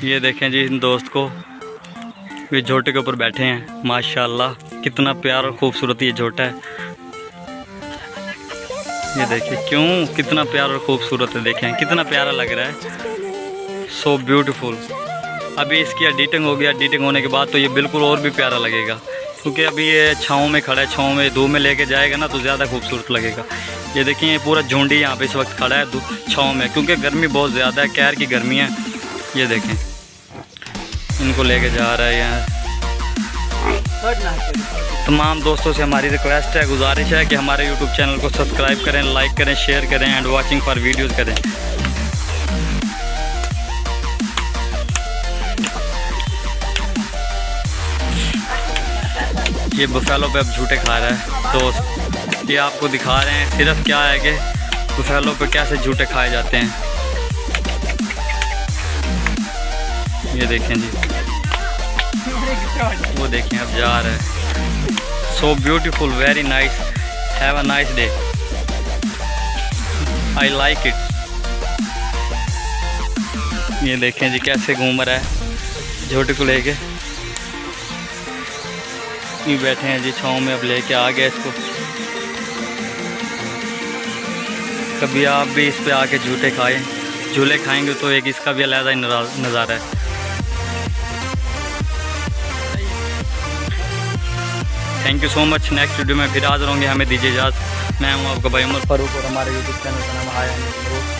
ये देखें जी इन दोस्त को, ये झोटे के ऊपर बैठे हैं। माशाल्लाह कितना प्यारा और खूबसूरत ये झोटा है। ये देखिए क्यों कितना प्यारा और खूबसूरत है, देखें कितना प्यारा लग रहा है, सो ब्यूटीफुल। अभी इसकी एडिटिंग होगी, एडिटिंग होने के बाद तो ये बिल्कुल और भी प्यारा लगेगा, क्योंकि अभी ये छाँव में खड़ा है, छाँव में धूप में लेके जाएगा ना तो ज़्यादा खूबसूरत लगेगा। ये देखिए ये पूरा झुंड यहाँ पे इस वक्त खड़ा है छाँव में, क्योंकि गर्मी बहुत ज़्यादा है, कहर की गर्मी है। ये देखें इनको लेके जा रहा है यहाँ। तमाम दोस्तों से हमारी रिक्वेस्ट है, गुजारिश है कि हमारे यूट्यूब चैनल को सब्सक्राइब करें, लाइक करें, शेयर करें एंड वॉचिंग फॉर वीडियोज़ करें। ये बुफेलो पे अब झूठे खा रहा है दोस्त, ये आपको दिखा रहे हैं सिर्फ क्या है कि बुफेलो पे कैसे झूठे खाए जाते हैं। ये देखें जी, वो देखें अब जा रहा है। So beautiful, very nice, have a nice day, I like it. ये देखें जी कैसे घूम रहा है झोटे को लेके। ये बैठे हैं जी छाँव में, अब लेके आ गया इसको। कभी आप भी इस पे आके झूठे खाएं, झूले खाएंगे तो एक इसका भी अलग ही नज़ारा है। Thank you so much. Next video में फिर हाजिर होंगे, हमें दीजिए इजाज़त। मैं हूँ आपका भाई उमर फारूक और हमारे यूट्यूब चैनल का नाम आया है।